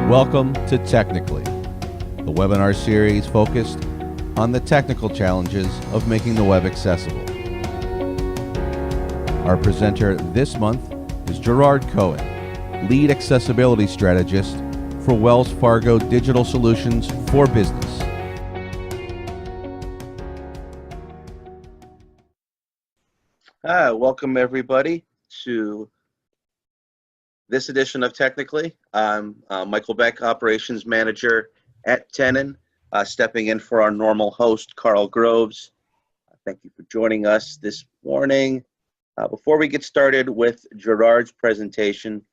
Welcome to Technically, the webinar series focused on the technical challenges of making the web accessible. Our presenter this month is Gerard Cohen, Lead Accessibility Strategist for Wells Fargo Digital Solutions for Business. Welcome everybody to this edition of Technically. I'm Michael Beck, Operations Manager at Tenon, stepping in for our normal host, Carl Groves. Thank you for joining us this morning. Before we get started with Gerard's presentation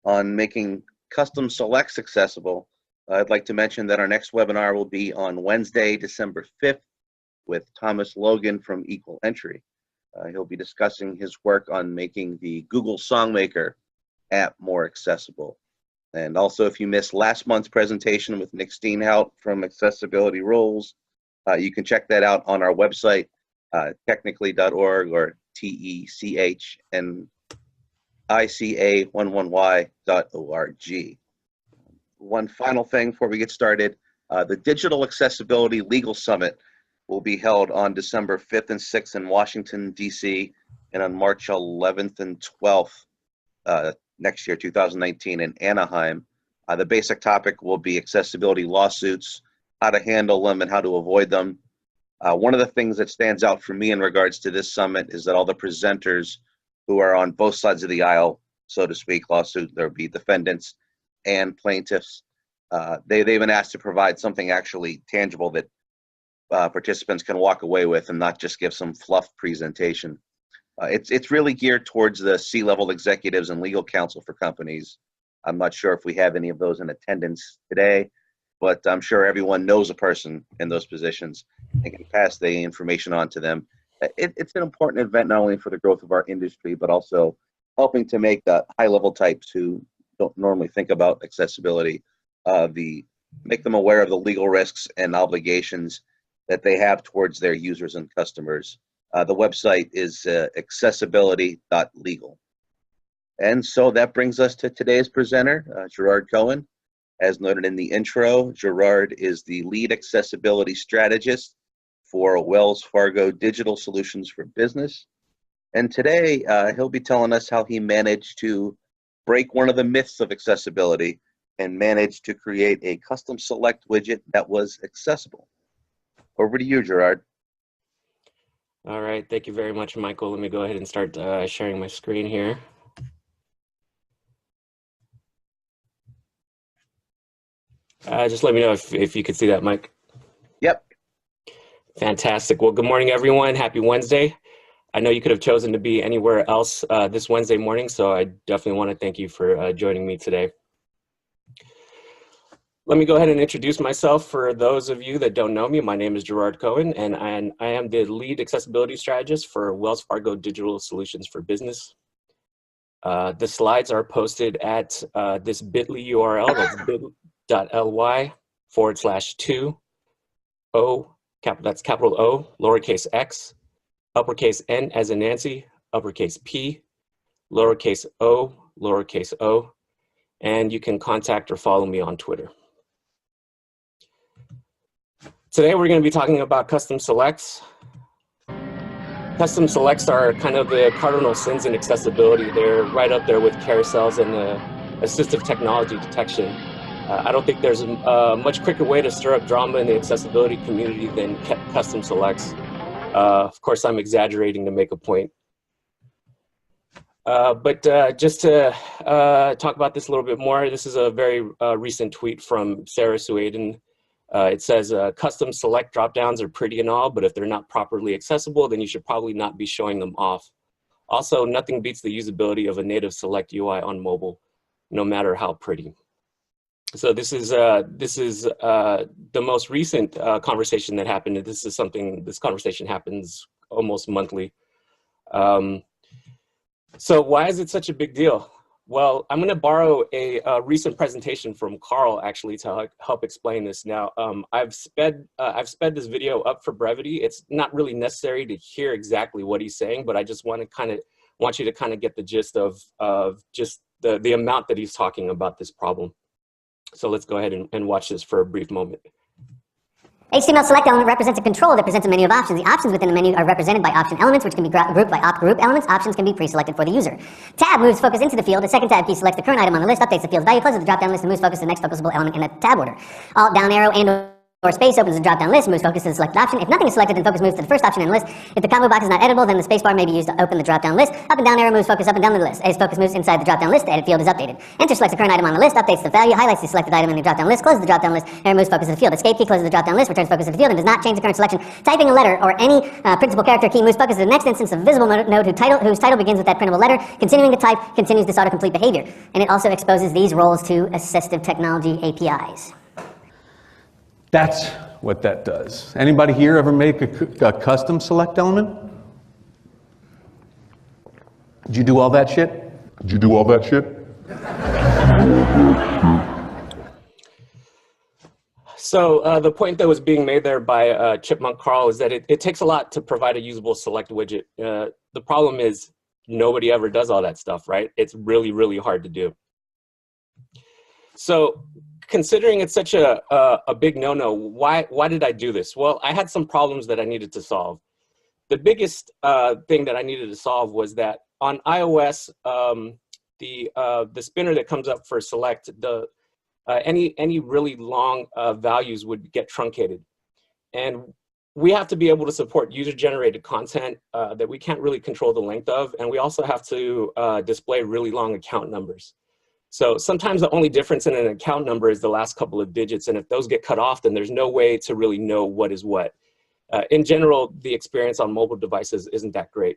on making custom selects accessible, I'd like to mention that our next webinar will be on Wednesday, December 5th with Thomas Logan from Equal Entry. He'll be discussing his work on making the Google Songmaker app more accessible. And also, if you missed last month's presentation with Nick Steenhout from Accessibility Rules, you can check that out on our website, technically.org or TECHNICA11y.org. One final thing before we get started, the Digital Accessibility Legal Summit will be held on December 5th and 6th in Washington, D.C., and on March 11th and 12th next year, 2019, in Anaheim. The basic topic will be accessibility lawsuits, how to handle them and how to avoid them. One of the things that stands out for me in regards to this summit is that all the presenters who are on both sides of the aisle, so to speak, lawsuit, there'll be defendants and plaintiffs. They've been asked to provide something actually tangible that participants can walk away with and not just give some fluff presentation. It's really geared towards the C-level executives and legal counsel for companies. I'm not sure if we have any of those in attendance today, but I'm sure everyone knows a person in those positions and can pass the information on to them. It's an important event not only for the growth of our industry, but also helping to make the high-level types who don't normally think about accessibility, make them aware of the legal risks and obligations that they have towards their users and customers. The website is accessibility.legal. And so that brings us to today's presenter, Gerard Cohen. As noted in the intro, Gerard is the Lead Accessibility Strategist for Wells Fargo Digital Solutions for Business. And today, he'll be telling us how he managed to break one of the myths of accessibility and managed to create a custom select widget that was accessible. Over to you, Gerard. All right, thank you very much, Michael. Let me go ahead and start sharing my screen here. Just let me know if you could see that, Mike. Yep. Fantastic. Well, good morning, everyone. Happy Wednesday. I know you could have chosen to be anywhere else this Wednesday morning, so I definitely want to thank you for joining me today. Let me go ahead and introduce myself. For those of you that don't know me, my name is Gerard Cohen, and I am the Lead Accessibility Strategist for Wells Fargo Digital Solutions for Business. The slides are posted at this bit.ly URL, that's bit.ly/2O, that's capital O, lowercase x, uppercase N as in Nancy, uppercase P, lowercase o, lowercase o, and you can contact or follow me on Twitter. Today we're going to be talking about custom selects. Custom selects are kind of the cardinal sins in accessibility. They're right up there with carousels and assistive technology detection. I don't think there's a much quicker way to stir up drama in the accessibility community than custom selects. Of course, I'm exaggerating to make a point. But just to talk about this a little bit more, this is a very recent tweet from Sarah Suaden. It says, custom select dropdowns are pretty and all, but if they're not properly accessible, then you should probably not be showing them off. Also, nothing beats the usability of a native select UI on mobile, no matter how pretty. So this is the most recent conversation that happened. This conversation happens almost monthly. So why is it such a big deal? Well, I'm going to borrow a recent presentation from Carl, actually, to help explain this. Now, I've sped this video up for brevity. It's not really necessary to hear exactly what he's saying, but I just want want you to kind of get the gist of just the amount that he's talking about this problem. So let's go ahead and watch this for a brief moment. HTML select element represents a control that presents a menu of options. The options within the menu are represented by option elements, which can be grouped by op group elements. Options can be pre-selected for the user. Tab moves focus into the field. The second tab key selects the current item on the list, updates the field's value, closes the drop-down list, and moves focus to the next focusable element in the tab order. Alt, down arrow, and or space opens the drop-down list, moves focus to the selected option. If nothing is selected, then focus moves to the first option in the list. If the combo box is not editable, then the spacebar may be used to open the drop-down list. Up and down arrow moves focus up and down the list. As focus moves inside the drop-down list, the edit field is updated. Enter selects the current item on the list, updates the value, highlights the selected item in the drop-down list, closes the drop-down list, arrow moves focus to the field. Escape key closes the drop-down list, returns focus to the field, and does not change the current selection. Typing a letter or any principal character key moves focus to the next instance of visible node whose title begins with that printable letter. Continuing to type continues this autocomplete behavior. And it also exposes these roles to assistive technology APIs. That's what that does. Anybody here ever make a custom select element? Did you do all that shit? Did you do all that shit? So the point that was being made there by Chipmunk Carl is that it takes a lot to provide a usable select widget. The problem is nobody ever does all that stuff, right? It's really, really hard to do. So considering it's such a big no-no, why did I do this? Well, I had some problems that I needed to solve. The biggest thing that I needed to solve was that on iOS, the spinner that comes up for select, any really long values would get truncated. And we have to be able to support user-generated content that we can't really control the length of, and we also have to display really long account numbers. So sometimes the only difference in an account number is the last couple of digits, and if those get cut off, then there's no way to really know what is what. In general, the experience on mobile devices isn't that great.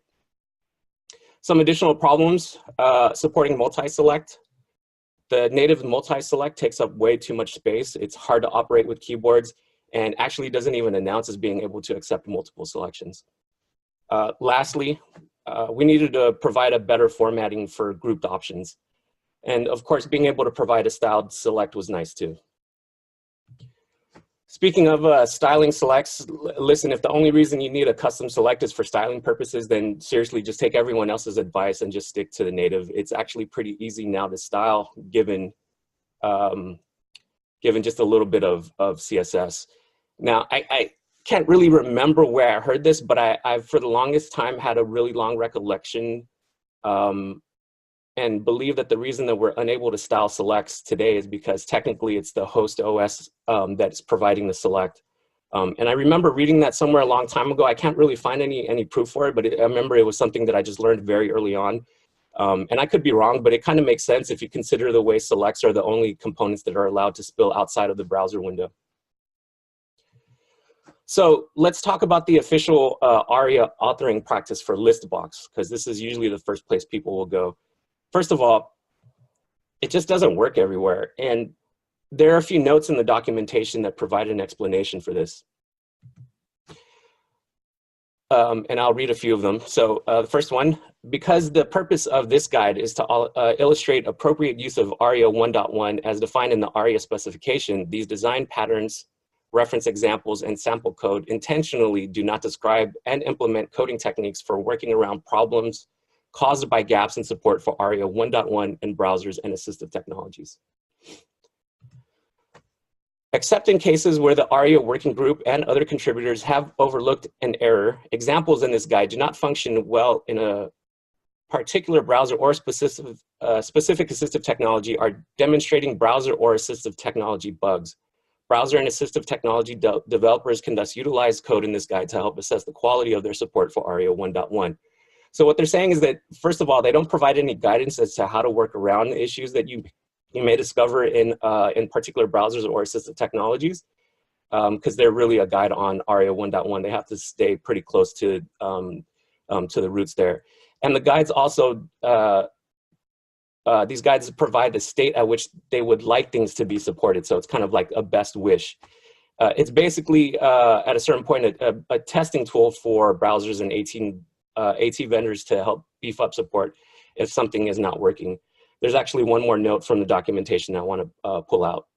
Some additional problems, supporting multi-select. The native multi-select takes up way too much space. It's hard to operate with keyboards, and actually doesn't even announce as being able to accept multiple selections. Lastly, we needed to provide a better formatting for grouped options. And of course, being able to provide a styled select was nice too. Speaking of styling selects, listen, if the only reason you need a custom select is for styling purposes, then seriously, just take everyone else's advice and just stick to the native. It's actually pretty easy now to style, given just a little bit of CSS. Now, I can't really remember where I heard this, but I've for the longest time had a really long recollection and believe that the reason that we're unable to style selects today is because technically it's the host OS that's providing the select. And I remember reading that somewhere a long time ago. I can't really find any proof for it, but I remember it was something that I just learned very early on. And I could be wrong, but it kind of makes sense if you consider the way selects are the only components that are allowed to spill outside of the browser window. So let's talk about the official Aria authoring practice for listbox, because this is usually the first place people will go. First of all, it just doesn't work everywhere. And there are a few notes in the documentation that provide an explanation for this. And I'll read a few of them. So the first one, because the purpose of this guide is to illustrate appropriate use of Aria 1.1 as defined in the Aria specification, these design patterns, reference examples, and sample code intentionally do not describe and implement coding techniques for working around problems caused by gaps in support for Aria 1.1 in browsers and assistive technologies. Except in cases where the Aria working group and other contributors have overlooked an error, examples in this guide do not function well in a particular browser or specific assistive technology are demonstrating browser or assistive technology bugs. Browser and assistive technology developers can thus utilize code in this guide to help assess the quality of their support for Aria 1.1. So what they're saying is that, first of all, they don't provide any guidance as to how to work around the issues that you may discover in particular browsers or assistive technologies, because they're really a guide on Aria 1.1. They have to stay pretty close to the roots there. And the guides also, these guides provide the state at which they would like things to be supported. So it's kind of like a best wish. It's basically, at a certain point, a testing tool for browsers and AT vendors to help beef up support if something is not working. There's actually one more note from the documentation I want to pull out.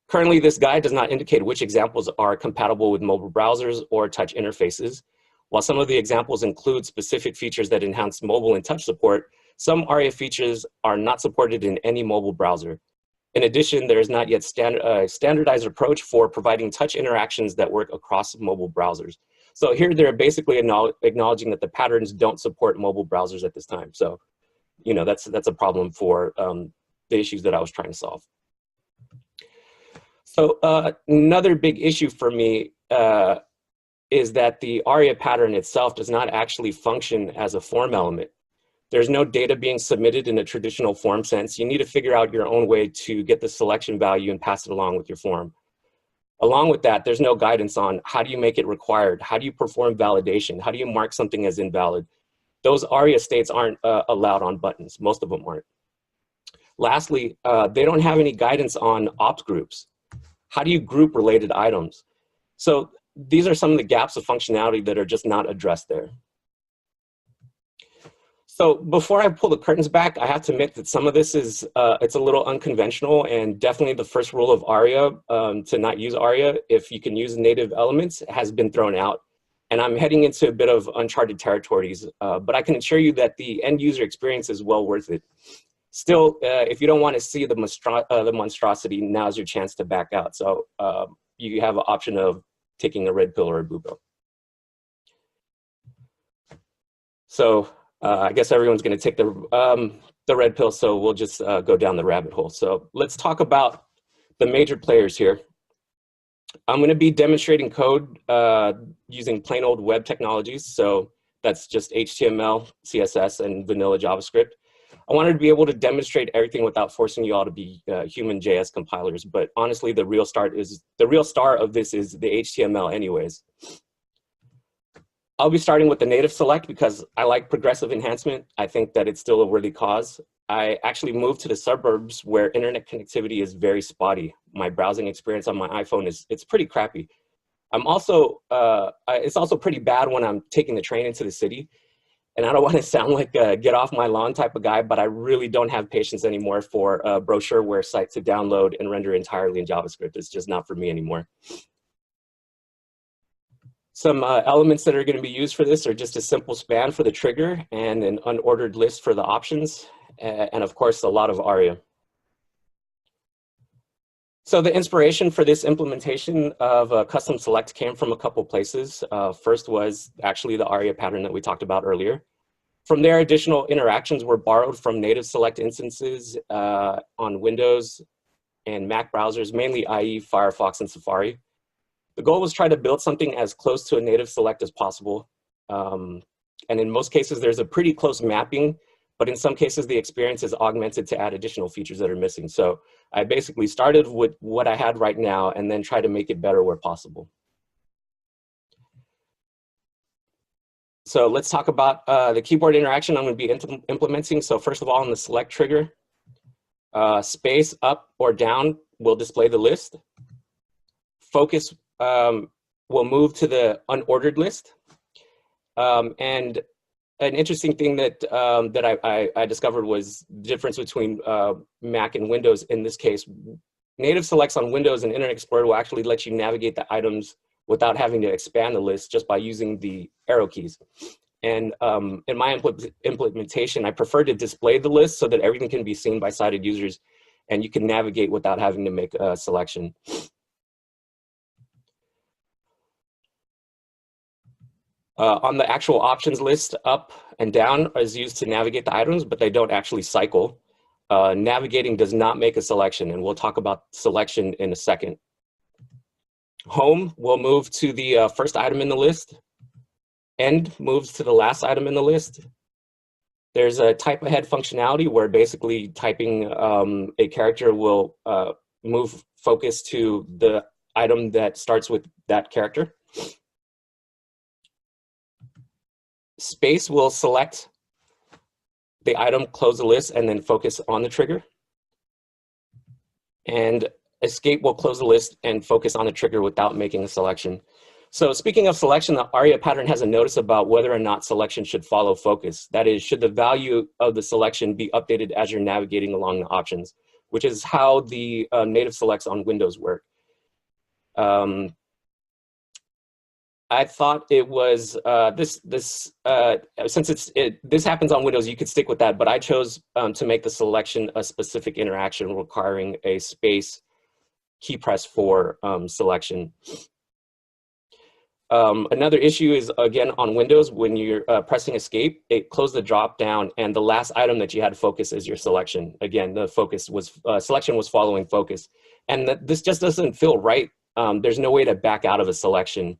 Currently, this guide does not indicate which examples are compatible with mobile browsers or touch interfaces. While some of the examples include specific features that enhance mobile and touch support, some Aria features are not supported in any mobile browser. In addition, there is not yet standardized approach for providing touch interactions that work across mobile browsers. So here they're basically acknowledging that the patterns don't support mobile browsers at this time. So, you know, that's a problem for the issues that I was trying to solve. So another big issue for me is that the Aria pattern itself does not actually function as a form element. There's no data being submitted in a traditional form sense. You need to figure out your own way to get the selection value and pass it along with your form. Along with that, there's no guidance on how do you make it required? How do you perform validation? How do you mark something as invalid? Those Aria states aren't allowed on buttons. Most of them aren't. Lastly, they don't have any guidance on opt groups. How do you group related items? So these are some of the gaps of functionality that are just not addressed there. So before I pull the curtains back, I have to admit that some of this is, it's a little unconventional, and definitely the first rule of Aria, to not use Aria if you can use native elements, has been thrown out. And I'm heading into a bit of uncharted territories, but I can assure you that the end user experience is well worth it. Still, if you don't want to see the monstrosity, now's your chance to back out. So you have an option of taking a red pill or a blue pill. So I guess everyone's going to take the red pill, so we'll just go down the rabbit hole. So let's talk about the major players here. I'm going to be demonstrating code using plain old web technologies. So that's just HTML, CSS, and vanilla JavaScript. I wanted to be able to demonstrate everything without forcing you all to be human JS compilers. But honestly, the real star of this is the HTML anyways. I'll be starting with the native select because I like progressive enhancement. I think that it's still a worthy cause. I actually moved to the suburbs where internet connectivity is very spotty. My browsing experience on my iPhone it's pretty crappy. I'm also, it's also pretty bad when I'm taking the train into the city. And I don't want to sound like a get off my lawn type of guy, but I really don't have patience anymore for a brochureware site to download and render entirely in JavaScript. It's just not for me anymore. Some elements that are going to be used for this are just a simple span for the trigger and an unordered list for the options, and of course, a lot of Aria. So the inspiration for this implementation of custom select came from a couple places. First was actually the Aria pattern that we talked about earlier. From there, additional interactions were borrowed from native select instances on Windows and Mac browsers, mainly IE, Firefox, and Safari. The goal was try to build something as close to a native select as possible. And in most cases, there's a pretty close mapping, but in some cases, the experience is augmented to add additional features that are missing. So I basically started with what I had right now and then try to make it better where possible. So let's talk about the keyboard interaction I'm going to be implementing. So first of all, on the select trigger, space up or down will display the list. Focus will move to the unordered list. And an interesting thing that I discovered was the difference between Mac and Windows. In this case, native selects on Windows and Internet Explorer will actually let you navigate the items without having to expand the list just by using the arrow keys. And in my implementation, I prefer to display the list so that everything can be seen by sighted users and you can navigate without having to make a selection. On the actual options list, up and down is used to navigate the items, but they don't actually cycle. Navigating does not make a selection, and we'll talk about selection in a second. Home will move to the first item in the list. End moves to the last item in the list. There's a type ahead functionality where basically typing a character will move focus to the item that starts with that character. Space will select the item, close the list, and then focus on the trigger. And escape will close the list and focus on the trigger without making a selection. So speaking of selection, the Aria pattern has a notice about whether or not selection should follow focus. That is, should the value of the selection be updated as you're navigating along the options, which is how the native selects on Windows work. I thought it was since this happens on Windows, you could stick with that, but I chose to make the selection a specific interaction requiring a space key press for selection. Another issue is, again, on Windows, when you're pressing escape, it closed the drop down, and the last item that you had to focus is your selection. Again, the focus was selection was following focus, and this just doesn't feel right. There's no way to back out of a selection.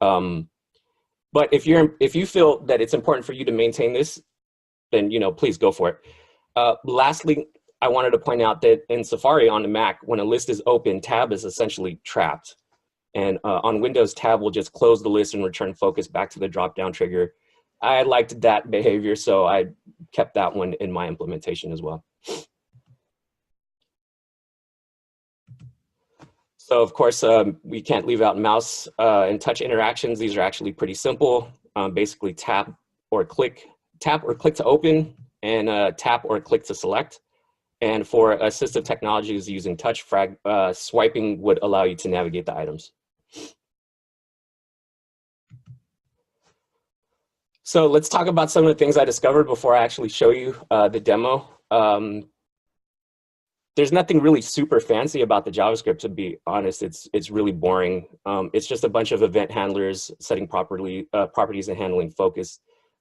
But if you feel that it's important for you to maintain this, then please go for it. Lastly, I wanted to point out that in Safari on the Mac, when a list is open, tab is essentially trapped. And on Windows, tab will just close the list and return focus back to the drop-down trigger. I liked that behavior, so I kept that one in my implementation as well. So of course, we can't leave out mouse and touch interactions. These are actually pretty simple. Basically tap or click to open, and tap or click to select. And for assistive technologies using touch, swiping would allow you to navigate the items. So let's talk about some of the things I discovered before I actually show you the demo. There's nothing really super fancy about the JavaScript, to be honest. It's really boring. It's just a bunch of event handlers setting properties and handling focus.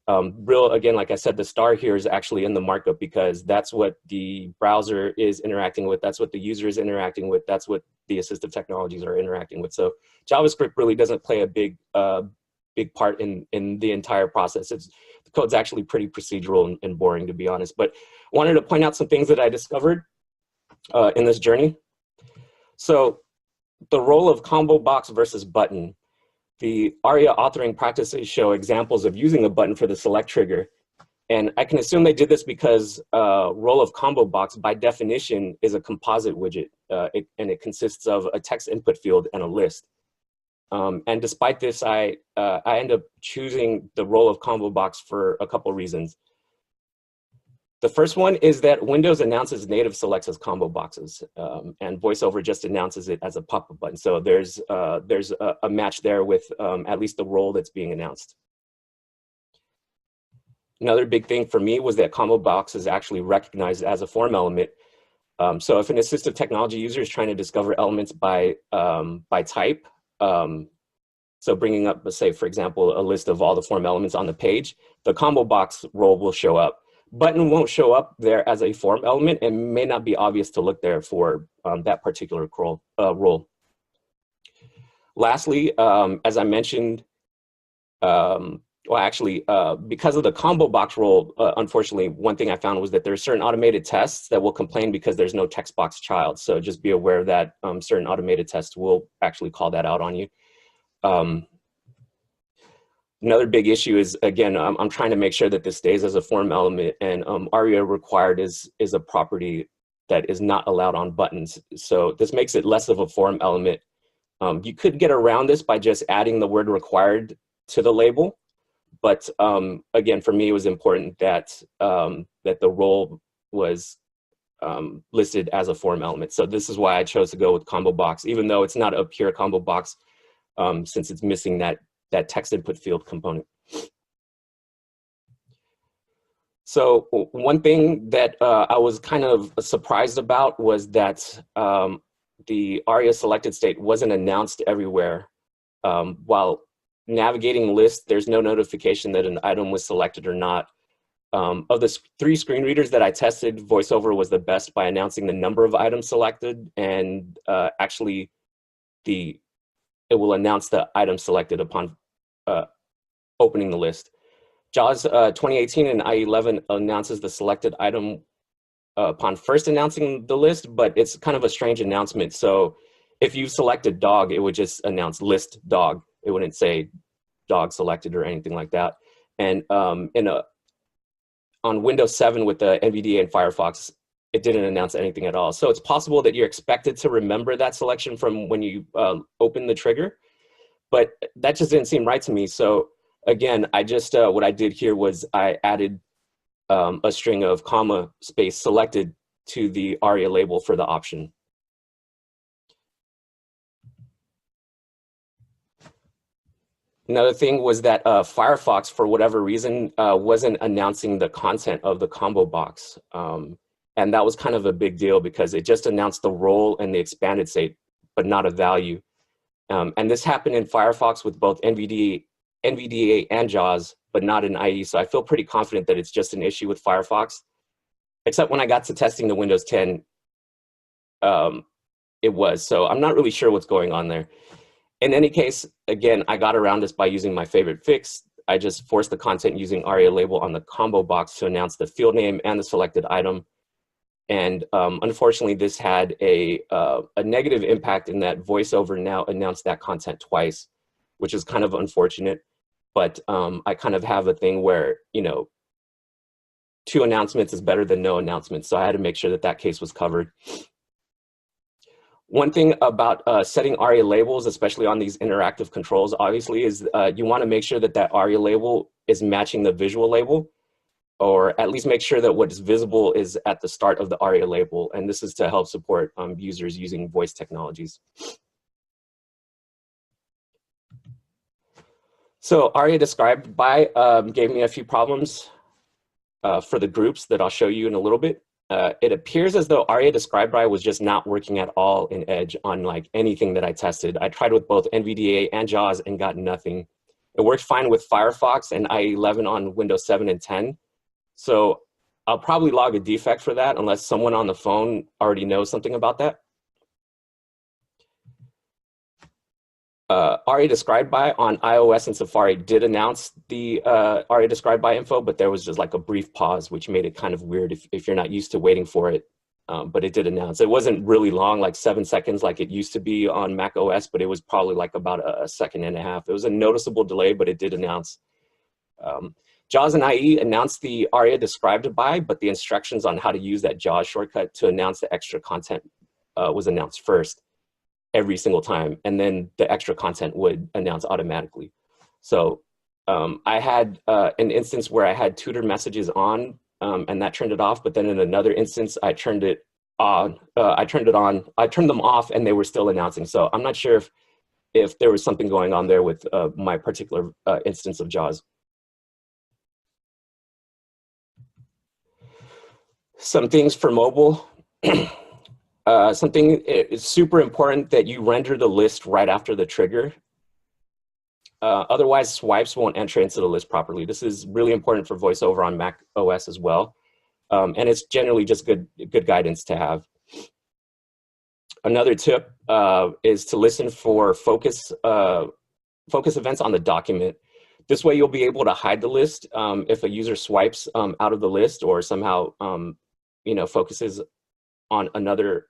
Again, like I said, the star here is actually in the markup because that's what the browser is interacting with. That's what the user is interacting with. That's what the assistive technologies are interacting with. So JavaScript really doesn't play a big part in the entire process. The code's actually pretty procedural and boring, to be honest. But I wanted to point out some things that I discovered in this journey. So the role of combo box versus button. The Aria authoring practices show examples of using a button for the select trigger. And I can assume they did this because role of combo box, by definition, is a composite widget. And it consists of a text input field and a list. And despite this, I end up choosing the role of combo box for a couple reasons. The first one is that Windows announces native selects as combo boxes, and VoiceOver just announces it as a pop-up button. So there's a match there with at least the role that's being announced. Another big thing for me was that combo box is actually recognized as a form element. So if an assistive technology user is trying to discover elements by type, so bringing up, let's say, for example, a list of all the form elements on the page, the combo box role will show up. Button won't show up there as a form element and may not be obvious to look there for that particular role. Lastly, as I mentioned, because of the combo box role, unfortunately, one thing I found was that there are certain automated tests that will complain because there's no text box child. So just be aware that certain automated tests will actually call that out on you. Another big issue is, again, I'm trying to make sure that this stays as a form element, and Aria required is a property that is not allowed on buttons. So this makes it less of a form element. You could get around this by just adding the word required to the label. But again, for me, it was important that, that the role was listed as a form element. So this is why I chose to go with combo box, even though it's not a pure combo box, since it's missing that text input field component. So one thing that I was kind of surprised about was that the Aria selected state wasn't announced everywhere. While navigating lists, there's no notification that an item was selected or not. Of the 3 screen readers that I tested, VoiceOver was the best by announcing the number of items selected, and actually it will announce the item selected upon opening the list. JAWS 2018 and IE11 announces the selected item upon first announcing the list, but it's kind of a strange announcement. So if you selected dog, it would just announce list dog. It wouldn't say dog selected or anything like that. And on Windows 7 with the NVDA and Firefox, it didn't announce anything at all. So it's possible that you're expected to remember that selection from when you open the trigger, but that just didn't seem right to me. So again, I just, what I did here was I added a string of comma space selected to the Aria label for the option. Another thing was that Firefox, for whatever reason, wasn't announcing the content of the combo box. And that was kind of a big deal because it just announced the role and the expanded state, but not a value. And this happened in Firefox with both NVDA and JAWS, but not in IE. So I feel pretty confident that it's just an issue with Firefox. Except when I got to testing the Windows 10, it was. So I'm not really sure what's going on there. In any case, again, I got around this by using my favorite fix. I just forced the content using Aria label on the combo box to announce the field name and the selected item. And unfortunately, this had a negative impact in that VoiceOver now announced that content twice, which is kind of unfortunate. But I kind of have a thing where, you know, 2 announcements is better than no announcements. So I had to make sure that that case was covered. One thing about setting Aria labels, especially on these interactive controls, obviously, is you want to make sure that that Aria label is matching the visual label, or at least make sure that what is visible is at the start of the Aria label. And this is to help support users using voice technologies. So Aria described by gave me a few problems for the groups that I'll show you in a little bit. It appears as though Aria described by was just not working at all in Edge on like anything that I tested. I tried with both NVDA and JAWS and got nothing. It worked fine with Firefox and IE11 on Windows 7 and 10. So I'll probably log a defect for that unless someone on the phone already knows something about that. Aria described by on iOS and Safari did announce the Aria described by info, but there was just like a brief pause, which made it kind of weird if you're not used to waiting for it. But it did announce. It wasn't really long, like 7 seconds like it used to be on Mac OS, but it was probably like about a second and a half. It was a noticeable delay, but it did announce. JAWS and IE announced the Aria described by, but the instructions on how to use that JAWS shortcut to announce the extra content was announced first every single time, and then the extra content would announce automatically. So I had an instance where I had tutor messages on, and that turned it off, but then in another instance, I turned it on, I turned them off, and they were still announcing. So I'm not sure if there was something going on there with my particular instance of JAWS. Some things for mobile. Something is super important that you render the list right after the trigger. Otherwise, swipes won't enter into the list properly. This is really important for VoiceOver on Mac OS as well. And it's generally just good guidance to have. Another tip is to listen for focus events on the document. This way, you'll be able to hide the list if a user swipes out of the list or somehow focuses on another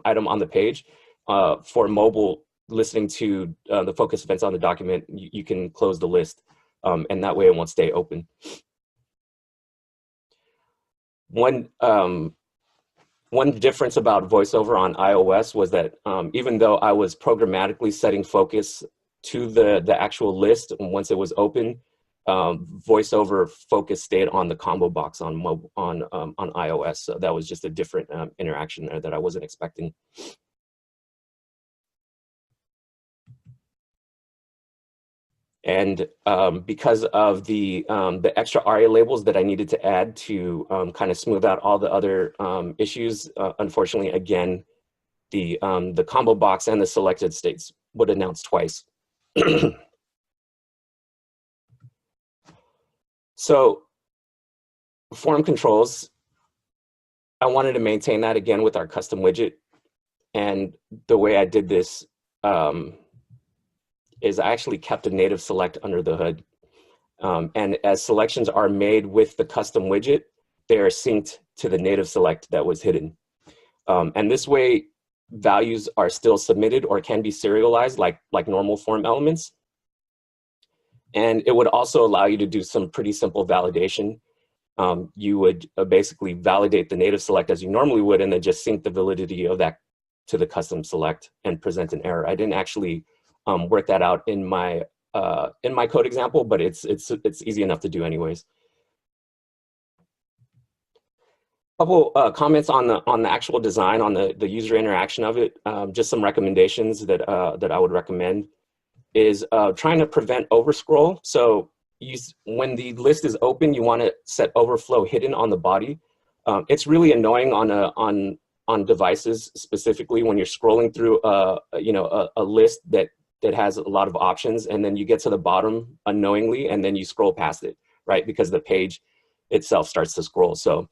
item on the page. For mobile, listening to the focus events on the document, you can close the list, and that way it won't stay open. One difference about VoiceOver on iOS was that even though I was programmatically setting focus to the actual list, and once it was open, VoiceOver focus stayed on the combo box on iOS. So that was just a different interaction there that I wasn't expecting. And because of the extra Aria labels that I needed to add to kind of smooth out all the other issues, unfortunately, again, the combo box and the selected states would announce twice. So form controls, I wanted to maintain that again with our custom widget. And the way I did this is I actually kept a native select under the hood. And as selections are made with the custom widget, they are synced to the native select that was hidden. And this way, values are still submitted or can be serialized like normal form elements. And it would also allow you to do some pretty simple validation. You would basically validate the native select as you normally would, and then just sync the validity of that to the custom select and present an error. I didn't actually work that out in my code example, but it's easy enough to do anyways. A couple comments on the actual design, on the user interaction of it. Just some recommendations that I would recommend is trying to prevent overscroll. So when the list is open, you want to set overflow hidden on the body. It's really annoying on devices, specifically when you're scrolling through a list that has a lot of options, and then you get to the bottom unknowingly, and then you scroll past it, right? Because the page itself starts to scroll. So,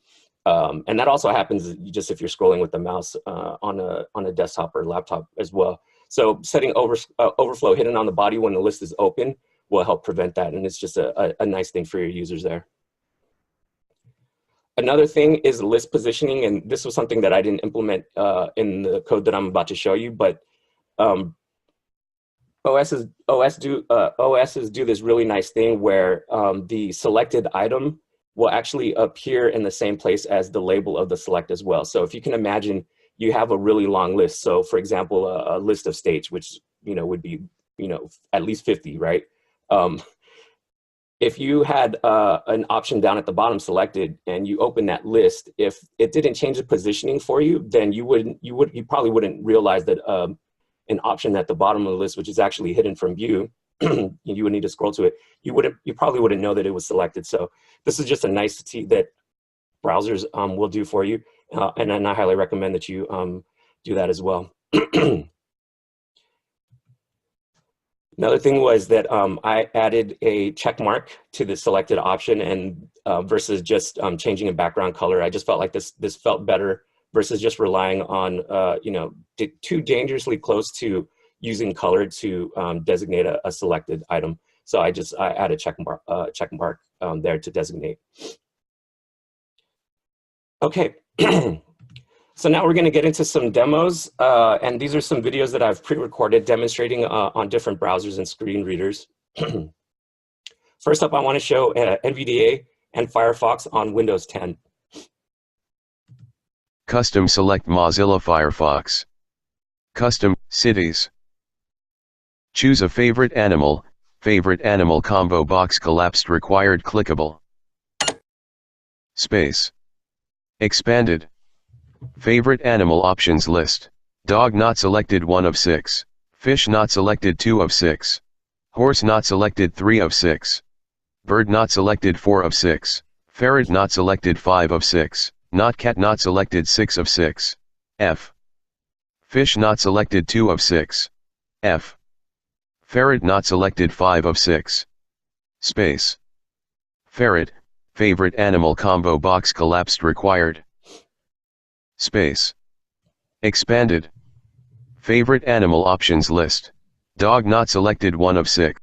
and that also happens just if you're scrolling with the mouse on a desktop or laptop as well. So setting overflow hidden on the body when the list is open will help prevent that, and it's just a nice thing for your users there. Another thing is list positioning, and this was something that I didn't implement in the code that I'm about to show you, but OSs do this really nice thing where the selected item will actually appear in the same place as the label of the select as well. So if you can imagine, you have a really long list. So for example, a list of states, which would be at least 50, right? If you had an option down at the bottom selected and you open that list, if it didn't change the positioning for you, then you probably wouldn't realize that an option at the bottom of the list, which is actually hidden from view, you would need to scroll to it. You probably wouldn't know that it was selected. So this is just a nicety that browsers will do for you, and I highly recommend that you do that as well. Another thing was that I added a check mark to the selected option, and versus just changing a background color. I just felt like this felt better versus just relying on too dangerously close to using color to designate a selected item. So I added check mark there to designate. Okay. So now we're going to get into some demos, and these are some videos that I've pre-recorded demonstrating on different browsers and screen readers. First up, I want to show NVDA and Firefox on Windows 10. Custom select Mozilla Firefox. Custom cities. Choose a favorite animal combo box collapsed required clickable. Space. Expanded. Favorite animal options list. Dog not selected 1 of 6. Fish not selected 2 of 6. Horse not selected 3 of 6. Bird not selected 4 of 6. Ferret not selected 5 of 6. Not cat not selected 6 of 6. F. Fish not selected 2 of 6. F. Ferret not selected 5 of 6. Space. Ferret, favorite animal combo box collapsed required. Space. Expanded. Favorite animal options list. Dog not selected 1 of 6.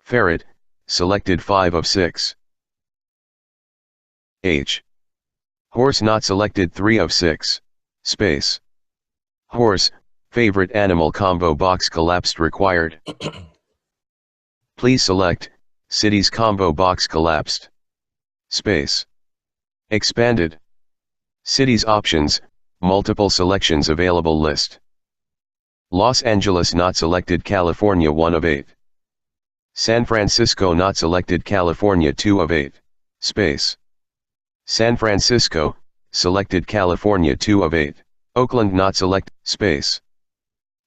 Ferret, selected 5 of 6. H. Horse not selected 3 of 6. Space. Horse, favorite animal combo box collapsed required. Please select, cities combo box collapsed. Space. Expanded. Cities options, multiple selections available list. Los Angeles not selected California 1 of 8. San Francisco not selected California 2 of 8. Space. San Francisco, selected California 2 of 8. Oakland not select, space.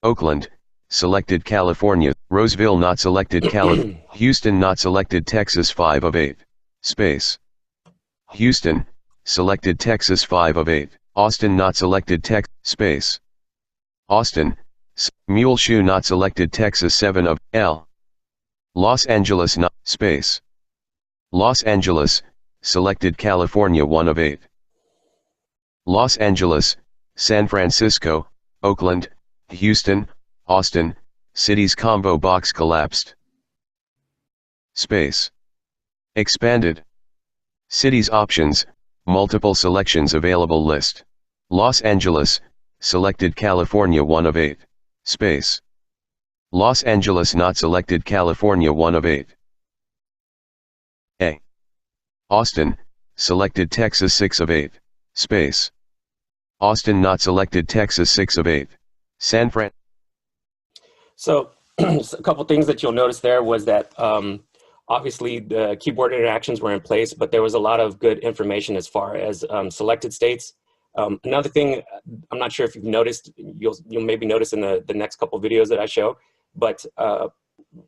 Oakland, selected California. Roseville not selected Houston not selected Texas 5 of 8. Space. Houston, selected Texas 5 of 8. Austin not selected space. Austin, Muleshoe not selected Texas 7 of L. Los Angeles not, space. Los Angeles, selected California 1 of 8. Los Angeles, San Francisco, Oakland, Houston, Austin, cities combo box collapsed. Space. Expanded. Cities options, multiple selections available list. Los Angeles, selected California 1 of 8. Space. Los Angeles not selected California 1 of 8. A. Austin, selected Texas 6 of 8. Space. Austin not selected Texas 6 of 8. San Fran. So a couple things that you'll notice there was that obviously the keyboard interactions were in place, but there was a lot of good information as far as selected states. Another thing, I'm not sure if you've noticed, you'll maybe notice in the next couple videos that I show, but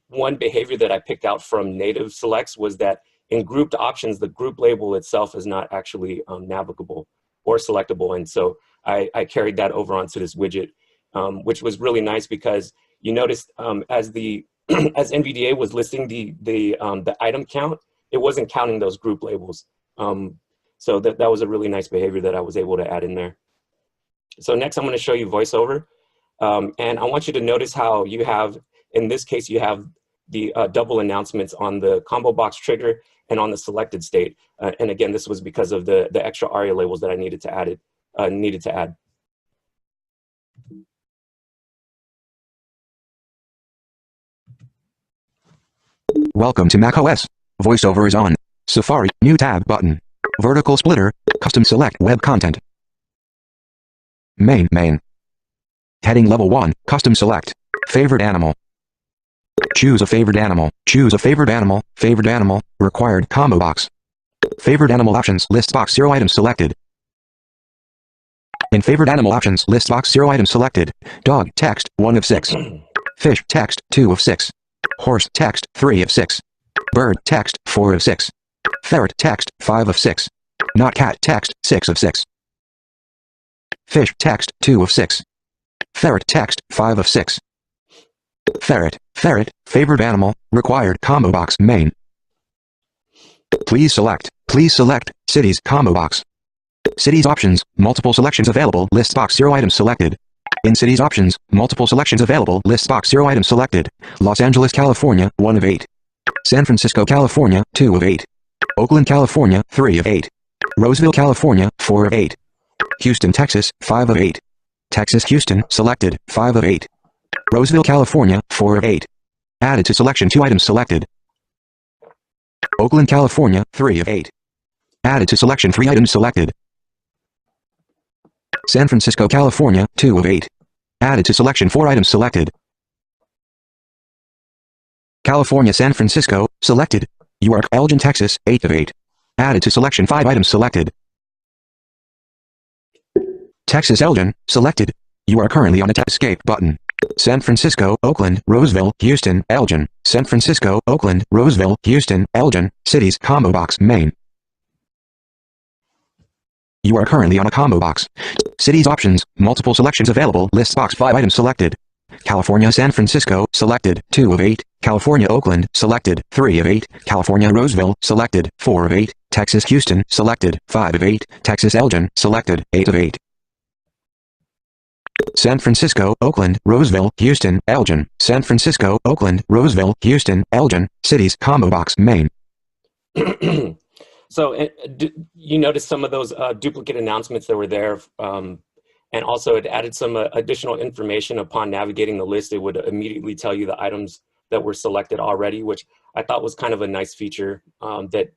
one behavior that I picked out from native selects was that in grouped options, the group label itself is not actually navigable or selectable. And so I carried that over onto this widget, which was really nice because you noticed as the as NVDA was listing the item count, it wasn't counting those group labels. So that was a really nice behavior that I was able to add in there. So next I'm going to show you VoiceOver. And I want you to notice how you have, in this case, you have the double announcements on the combo box trigger and on the selected state. And again, this was because of the extra Aria labels that I needed to add. Welcome to macOS. VoiceOver is on. Safari, new tab button. Vertical splitter, custom select web content. Main. Heading level 1, custom select. Favorite animal. Choose a favorite animal. Choose a favorite animal. Favorite animal, required combo box. Favorite animal options, list box 0 items selected. In favorite animal options, list box 0 items selected. Dog, text, 1 of 6. Fish, text, 2 of 6. Horse, text, 3 of 6. Bird, text, 4 of 6. Ferret, text, 5 of 6. Not cat, text, 6 of 6. Fish, text, 2 of 6. Ferret, text, 5 of 6. Ferret, favorite animal, required combo box main. Please select, cities combo box. Cities options, multiple selections available, list box 0 items selected. In cities options, multiple selections available, list box 0 items selected. Los Angeles, California, 1 of 8. San Francisco, California, 2 of 8. Oakland, California, 3 of 8. Roseville, California, 4 of 8. Houston, Texas, 5 of 8. Texas, Houston, selected, 5 of 8. Roseville, California, 4 of 8. Added to selection 2 items selected. Oakland, California, 3 of 8. Added to selection 3 items selected. San Francisco, California, 2 of 8. Added to selection 4 items selected. California, San Francisco, selected. York, Elgin, Texas, 8 of 8. Added to selection 5 items selected. Texas, Elgin, selected. You are currently on a escape button. San Francisco, Oakland, Roseville, Houston, Elgin. San Francisco, Oakland, Roseville, Houston, Elgin. Cities combo box main. You are currently on a combo box. Cities options, multiple selections available, list box 5 items selected. California, San Francisco, selected, 2 of 8. California, Oakland, selected, 3 of 8. California, Roseville, selected, 4 of 8. Texas, Houston, selected, 5 of 8. Texas, Elgin, selected, 8 of 8. San Francisco, Oakland, Roseville, Houston, Elgin. San Francisco, Oakland, Roseville, Houston, Elgin. Cities combo box main. So you noticed some of those duplicate announcements that were there, and also it added some additional information upon navigating the list. It would immediately tell you the items that were selected already, which I thought was kind of a nice feature that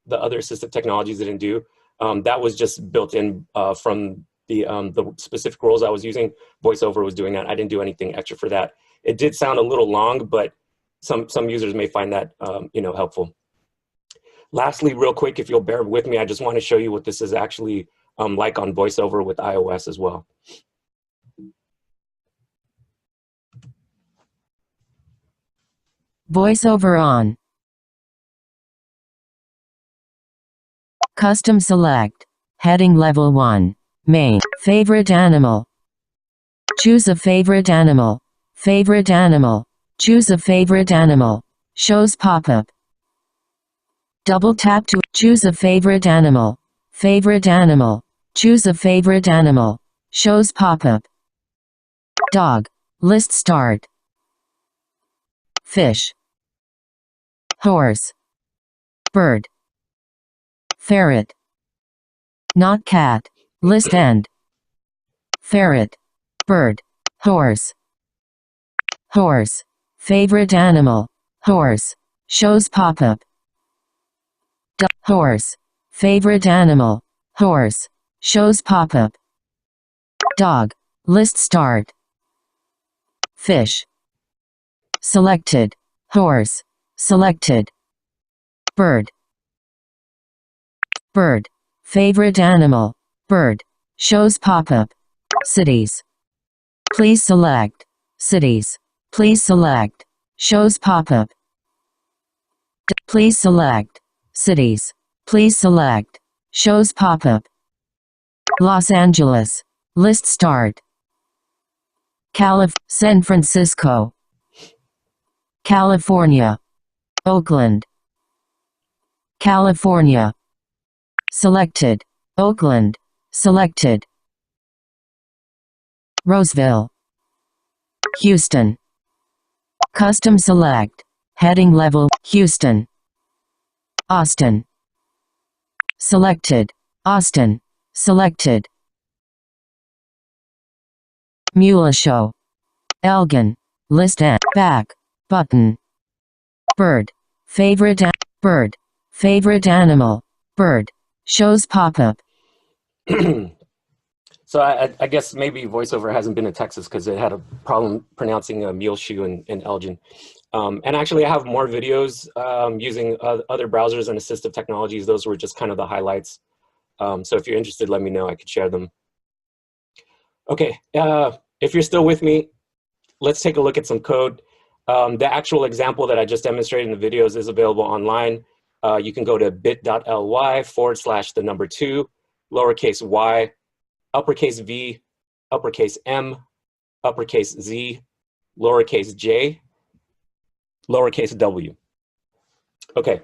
the other assistive technologies didn't do. That was just built in from the specific roles I was using. VoiceOver was doing that. I didn't do anything extra for that. It did sound a little long, but some users may find that helpful. Lastly, real quick, if you'll bear with me, I just want to show you what this is actually like on VoiceOver with iOS as well. VoiceOver on. Custom select. Heading level 1. Main. Favorite animal. Choose a favorite animal. Favorite animal. Choose a favorite animal. Shows pop-up. Double tap to choose a favorite animal. Favorite animal. Choose a favorite animal. Shows pop-up. Dog. List start. Fish. Horse. Bird. Ferret. Not cat. List end. Ferret. Bird. Horse. Horse. Favorite animal. Horse. Shows pop-up. Horse. Favorite animal. Horse. Shows pop-up. Dog. List start. Fish. Selected. Horse. Selected. Bird. Bird. Favorite animal. Bird. Shows pop-up. Cities. Please select. Cities. Please select. Shows pop-up. Please select. Cities. Please select. Shows pop-up. Los Angeles. List start. San Francisco. California. Oakland. California. Selected. Oakland. Selected. Roseville. Houston. Custom select. Heading level. Houston. Austin. Selected. Austin. Selected. Muleshoe. Elgin. List and back. Button. Bird. Favorite. Bird. Favorite animal. Bird. Shows pop-up. So I guess maybe VoiceOver hasn't been to Texas because it had a problem pronouncing muleshoe and Elgin. And actually I have more videos using other browsers and assistive technologies. Those were just kind of the highlights. So if you're interested, let me know, I could share them. Okay, if you're still with me, let's take a look at some code. The actual example that I just demonstrated in the videos is available online. You can go to bit.ly/2, lowercase y, uppercase V, uppercase M, uppercase Z, lowercase j, lowercase w. Okay,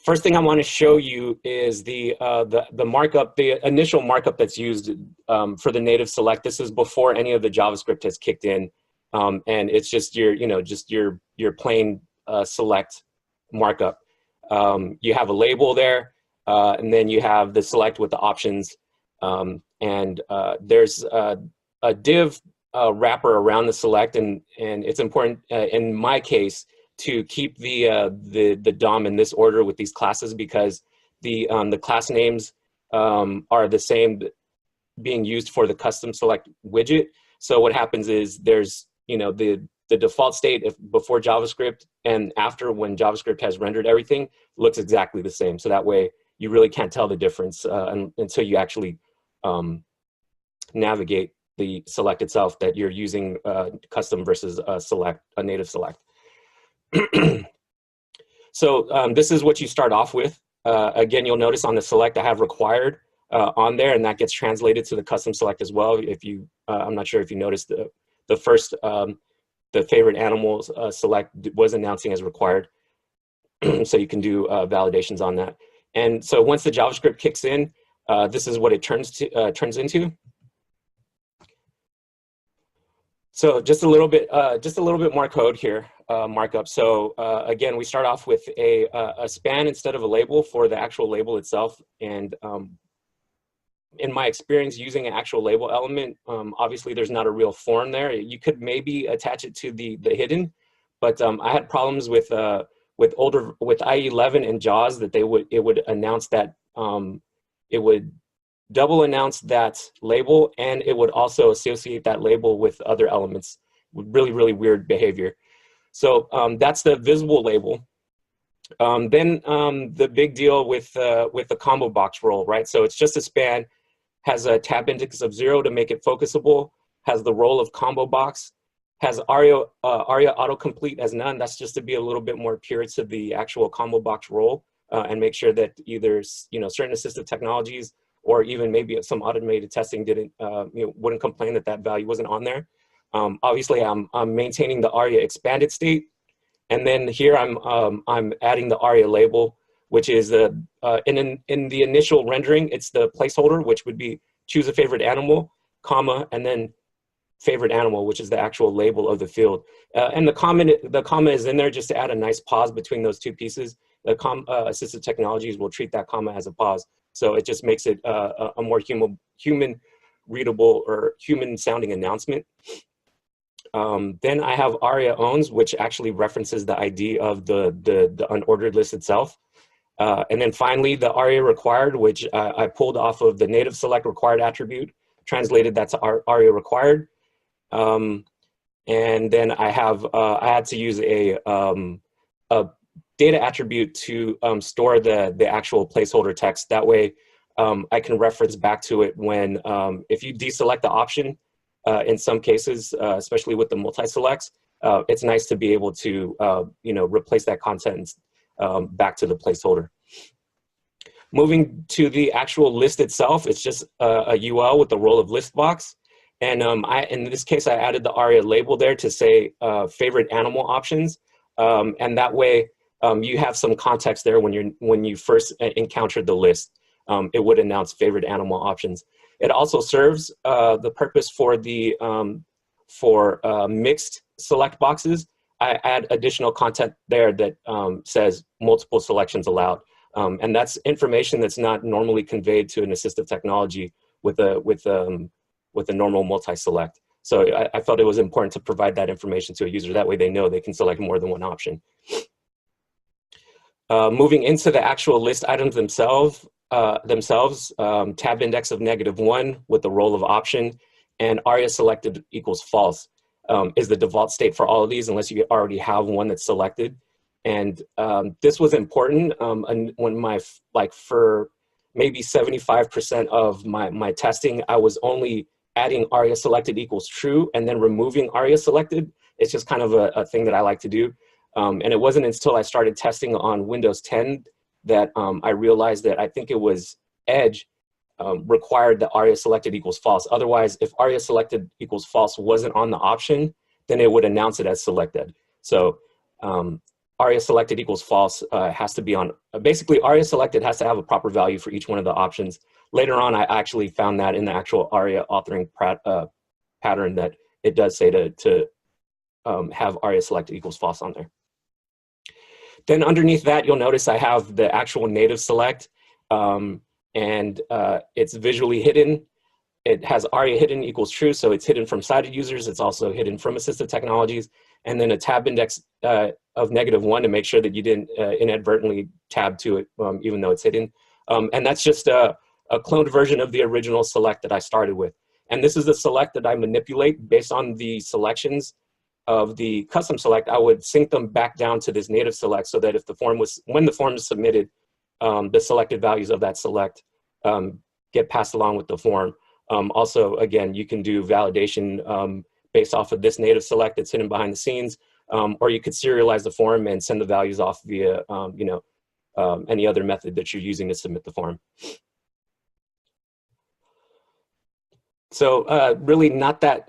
first thing I want to show you is the markup, the initial markup that's used for the native select. This is before any of the JavaScript has kicked in, and it's just your, just your plain select markup. You have a label there, and then you have the select with the options, and there's a div wrapper around the select, and it's important in my case to keep the DOM in this order with these classes, because the class names are the same being used for the custom select widget. So what happens is there's the default state before JavaScript and after, when JavaScript has rendered everything, looks exactly the same. So that way you really can't tell the difference until you actually navigate the select itself, that you're using custom versus a native select. So this is what you start off with. Again, you'll notice on the select I have required on there, and that gets translated to the custom select as well. If you, I'm not sure if you noticed the first, the favorite animals select was announcing as required. So you can do validations on that. And so once the JavaScript kicks in, this is what it turns into. So just a little bit more code here, markup. So again, we start off with a span instead of a label for the actual label itself. And in my experience using an actual label element, obviously there's not a real form there. You could maybe attach it to the hidden, but I had problems with IE11 and JAWS that it would announce that it would double announce that label, and it would also associate that label with other elements. Really, really weird behavior. So that's the visible label. Then the big deal with the combo box role, right? So it's just a span, has a tab index of 0 to make it focusable, has the role of combo box, has Aria autocomplete as none. That's just to be a little bit more pure to the actual combo box role and make sure that either certain assistive technologies or even maybe some automated testing wouldn't complain that that value wasn't on there. Obviously, I'm maintaining the Aria expanded state, and then here I'm adding the Aria label, which is in the initial rendering, it's the placeholder, which would be choose a favorite animal, comma, and then favorite animal, which is the actual label of the field. And the comma is in there just to add a nice pause between those two pieces. The assistive technologies will treat that comma as a pause. So it just makes it a more human readable or human sounding announcement. Then I have Aria owns, which actually references the ID of the unordered list itself. And then finally the Aria required, which I pulled off of the native select required attribute, translated that to Aria required. And then I had to use a data attribute to store the actual placeholder text. That way I can reference back to it when, if you deselect the option, in some cases, especially with the multi-selects, it's nice to be able to, replace that content back to the placeholder. Moving to the actual list itself, it's just a UL with the role of list box. And in this case, I added the Aria label there to say favorite animal options. And that way you have some context there when you first encountered the list. It would announce favorite animal options. It also serves the purpose for the mixed select boxes. I add additional content there that says multiple selections allowed. And that's information that's not normally conveyed to an assistive technology with a normal multi-select. So I felt it was important to provide that information to a user. That way they know they can select more than one option. Moving into the actual list items themselves, tab index of -1 with the role of option, and Aria selected equals false is the default state for all of these unless you already have one that's selected. And this was important when for maybe 75% of my testing, I was only adding Aria selected equals true and then removing Aria selected. It's just kind of a thing that I like to do. And it wasn't until I started testing on Windows 10 that I realized that I think it was Edge required that Aria selected equals false. Otherwise, if Aria selected equals false wasn't on the option, then it would announce it as selected. So Aria selected equals false has to be on, basically Aria selected has to have a proper value for each one of the options. Later on, I actually found that in the actual Aria authoring pattern that it does say to have Aria selected equals false on there. Then underneath that, you'll notice I have the actual native select, and it's visually hidden. It has Aria hidden equals true, so it's hidden from sighted users. It's also hidden from assistive technologies. And then a tab index of -1 to make sure that you didn't inadvertently tab to it, even though it's hidden. And that's just a cloned version of the original select that I started with. And this is the select that I manipulate based on the selections of the custom select. I would sync them back down to this native select so that if when the form is submitted, the selected values of that select get passed along with the form. Also, again, you can do validation based off of this native select that's hidden behind the scenes, or you could serialize the form and send the values off via any other method that you're using to submit the form. So really not that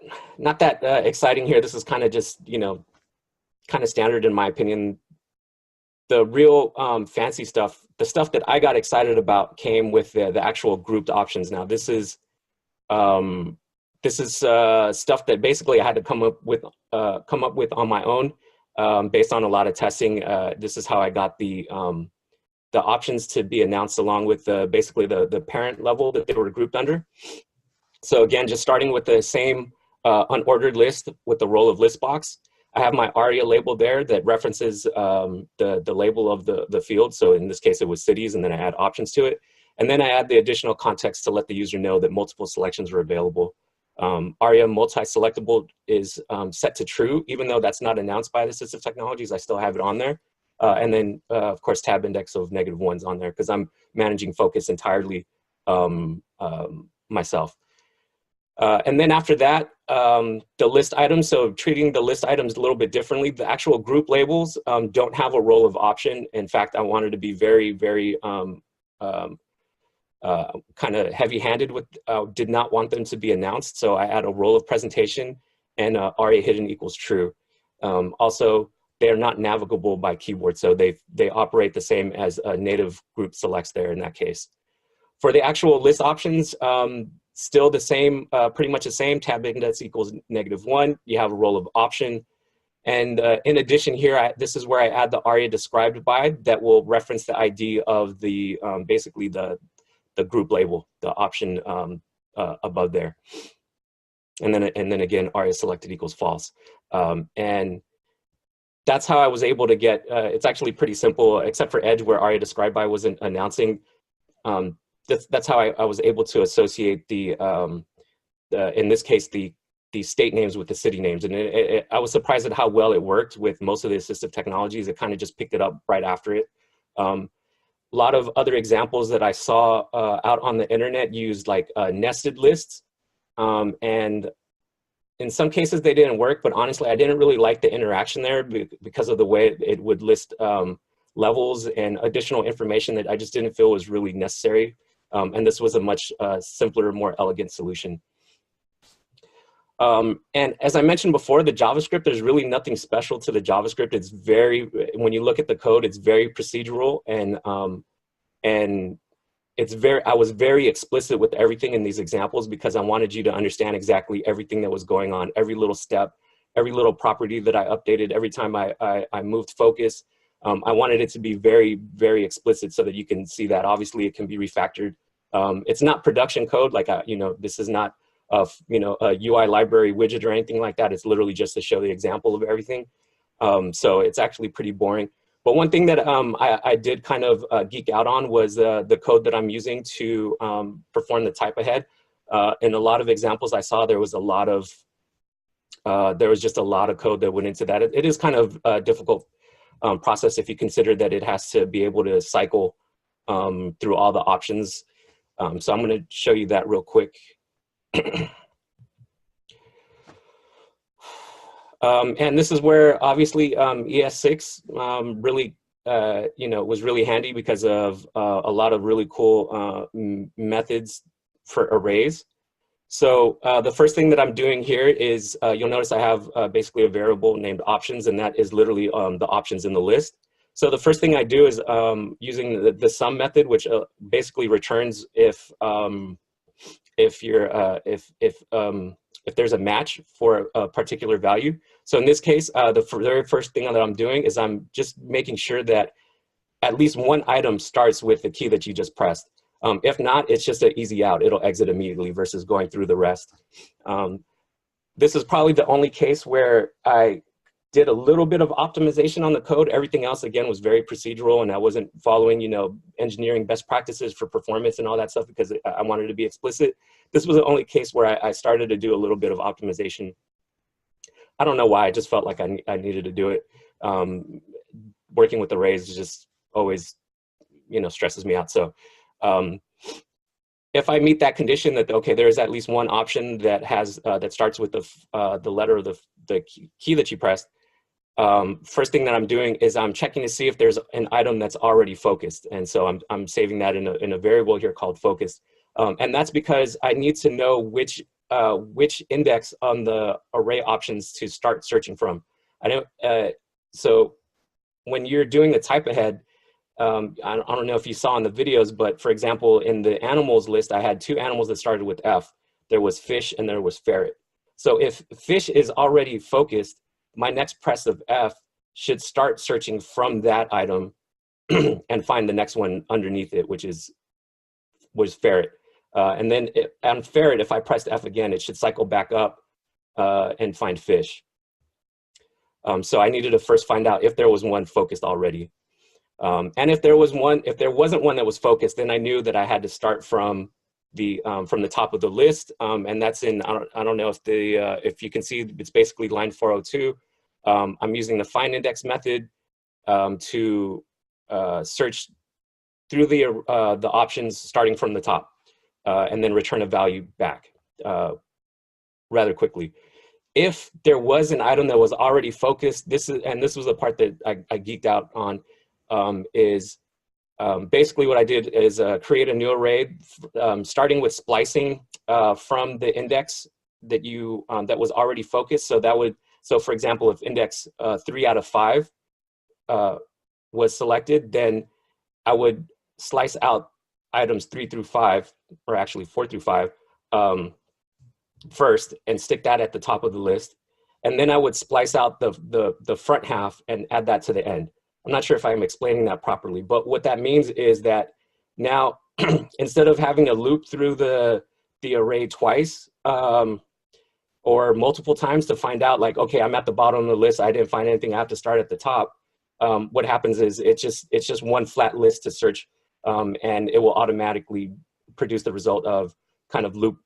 exciting here. This is kind of just, kind of standard in my opinion. The real fancy stuff, the stuff that I got excited about came with the actual grouped options. Now this is stuff that basically I had to come up with on my own based on a lot of testing. This is how I got the options to be announced along with basically the parent level that they were grouped under. So again, just starting with the same unordered list with the role of list box. I have my Aria label there that references the label of the field. So in this case, it was cities, and then I add options to it. And then I add the additional context to let the user know that multiple selections are available. Aria multi-selectable is set to true, even though that's not announced by the Assistive Technologies, I still have it on there. And then, of course, tab index of -1's on there because I'm managing focus entirely myself. And then after that, the list items, so treating the list items a little bit differently. The actual group labels don't have a role of option. In fact, I wanted to be very, very kind of heavy-handed with, did not want them to be announced. So I add a role of presentation and Aria hidden equals true. Also, they're not navigable by keyboard. So they operate the same as native group selects there in that case. For the actual list options, still the same, pretty much the same. Tab index equals -1. You have a role of option. And in addition here, this is where I add the Aria described by that will reference the ID of the, basically the group label, the option above there. And then again, Aria selected equals false. And that's how I was able to get, it's actually pretty simple, except for Edge where Aria described by wasn't announcing. That's how I was able to associate in this case, the state names with the city names. And I was surprised at how well it worked with most of the assistive technologies. It kind of just picked it up right after it. A lot of other examples that I saw out on the internet used like nested lists. And in some cases they didn't work, but honestly, I didn't really like the interaction there because of the way it would list levels and additional information that I just didn't feel was really necessary. And this was a much simpler, more elegant solution. And as I mentioned before, the JavaScript, there's really nothing special to the JavaScript. It's very, when you look at the code, it's very procedural, and it's very, I was very explicit with everything in these examples because I wanted you to understand exactly everything that was going on, every little step, every little property that I updated, every time I moved focus. I wanted it to be very, very explicit so that you can see that. Obviously, it can be refactored. It's not production code, like, this is not a UI library widget or anything like that. It's literally just to show the example of everything. So it's actually pretty boring. But one thing that I did kind of geek out on was the code that I'm using to perform the type ahead. In a lot of examples I saw, there was a lot of, there was just a lot of code that went into that. It is kind of a difficult process if you consider that it has to be able to cycle through all the options. So I'm going to show you that real quick. And this is where obviously ES6 really, was really handy because of a lot of really cool methods for arrays. So the first thing that I'm doing here is you'll notice I have basically a variable named options, and that is literally the options in the list. So the first thing I do is using the sum method, which basically returns if there's a match for a particular value. So in this case, the very first thing that I'm doing is I'm just making sure that at least one item starts with the key that you just pressed. If not, it's just an easy out. It'll exit immediately versus going through the rest. This is probably the only case where I did a little bit of optimization on the code. Everything else, again, was very procedural, and I wasn't following, engineering best practices for performance and all that stuff because I wanted to be explicit. This was the only case where I started to do a little bit of optimization. I don't know why, I just felt like I needed to do it. Working with arrays just always, stresses me out. So if I meet that condition that, okay, there is at least one option that has, that starts with the letter of the key that you pressed, first thing that I'm doing is I'm checking to see if there's an item that's already focused. And so I'm saving that in a variable here called focused. And that's because I need to know which index on the array options to start searching from. So when you're doing the type ahead, I don't know if you saw in the videos, but for example, in the animals list, I had two animals that started with F. There was fish and there was ferret. So if fish is already focused, my next press of F should start searching from that item and find the next one underneath it, which was ferret. And then on ferret, if I pressed F again, it should cycle back up and find fish. So I needed to first find out if there was one focused already. And if there wasn't one that was focused, then I knew that I had to start from the top of the list. And that's in, I don't know if you can see, it's basically line 402. I'm using the find index method to search through the options starting from the top and then return a value back rather quickly. If there was an item that was already focused, this was the part that I geeked out on, basically what I did is create a new array starting with splicing from the index that that was already focused. So for example, if index 3 out of 5 was selected, then I would slice out items 3 through 5, or actually 4 through 5 first, and stick that at the top of the list. And then I would splice out the front half and add that to the end. I'm not sure if I'm explaining that properly, but what that means is that now instead of having to loop through the array twice or multiple times to find out, like, okay, I'm at the bottom of the list, I didn't find anything, I have to start at the top. What happens is it's just one flat list to search, and it will automatically produce the result of kind of loop,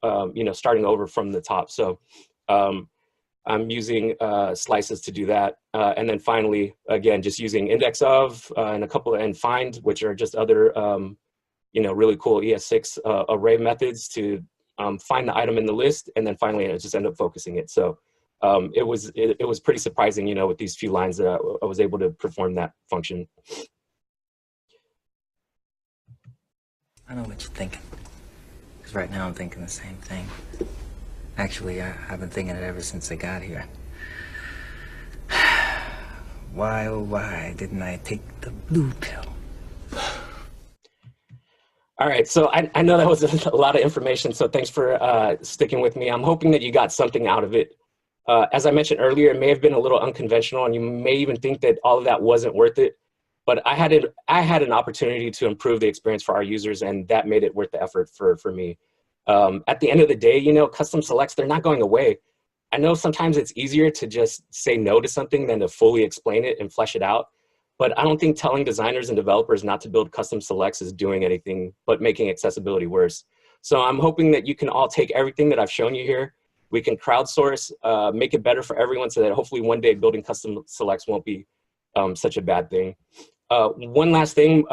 starting over from the top. So I'm using slices to do that. And then finally, again, just using index of and find, which are just other, really cool ES6 array methods to, find the item in the list, and then finally I just end up focusing it. So it was pretty surprising, you know, with these few lines that I was able to perform that function. I know what you're thinking. Because right now I'm thinking the same thing. Actually, I've been thinking it ever since I got here. Why, oh why didn't I take the blue pill? All right, so I know that was a lot of information, so thanks for sticking with me. I'm hoping that you got something out of it. As I mentioned earlier, it may have been a little unconventional, and you may even think that all of that wasn't worth it. But I had an opportunity to improve the experience for our users, and that made it worth the effort for me. At the end of the day, you know, custom selects, they're not going away. I know sometimes it's easier to just say no to something than to fully explain it and flesh it out. But I don't think telling designers and developers not to build custom selects is doing anything but making accessibility worse. So I'm hoping that you can all take everything that I've shown you here. We can crowdsource, make it better for everyone so that hopefully one day building custom selects won't be such a bad thing. One last thing,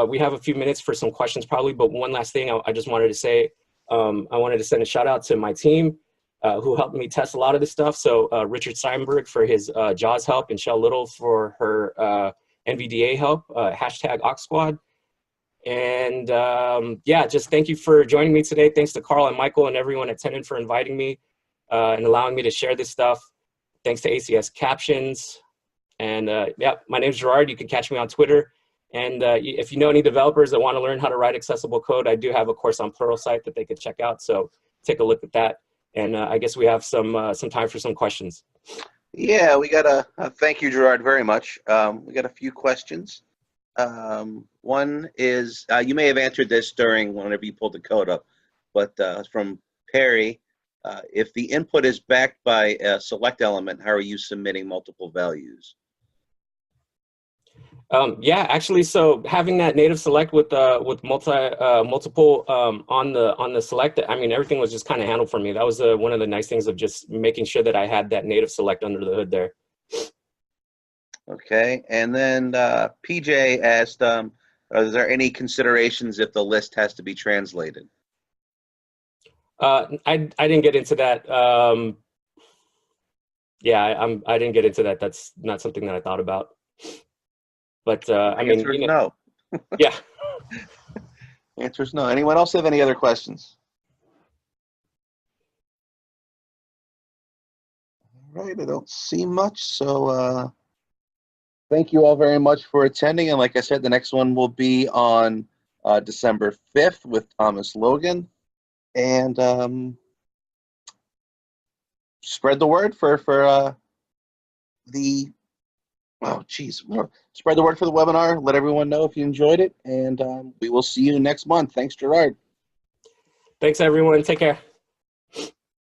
we have a few minutes for some questions probably, but one last thing I just wanted to say, I wanted to send a shout out to my team who helped me test a lot of this stuff. So Richard Steinberg for his JAWS help, and Shell Little for her NVDA help, hashtag AuxSquad. And yeah, just thank you for joining me today. Thanks to Carl and Michael and everyone at Tenon for inviting me and allowing me to share this stuff. Thanks to ACS Captions. And yeah, my name's Gerard. You can catch me on Twitter. And if you know any developers that want to learn how to write accessible code, I do have a course on Pluralsight that they could check out. So take a look at that. And I guess we have some time for some questions. Yeah, we got a thank you, Gerard, very much. We got a few questions. One is, you may have answered this during whenever you pulled the code up, but from Perry, if the input is backed by a select element, how are you submitting multiple values? Yeah, actually, so having that native select with multiple on the select, I mean, everything was just kind of handled for me. That was one of the nice things of just making sure that I had that native select under the hood there. Okay, and then PJ asked, is there any considerations if the list has to be translated? I didn't get into that. Yeah, I didn't get into that. That's not something that I thought about. But I mean, answer is you know, no. Yeah. Answer is no. Anyone else have any other questions? All right, I don't see much. So thank you all very much for attending. And like I said, the next one will be on December 5th with Thomas Logan. And spread the word for the, oh, geez. Spread the word for the webinar. Let everyone know if you enjoyed it. And we will see you next month. Thanks, Gerard. Thanks, everyone. Take care.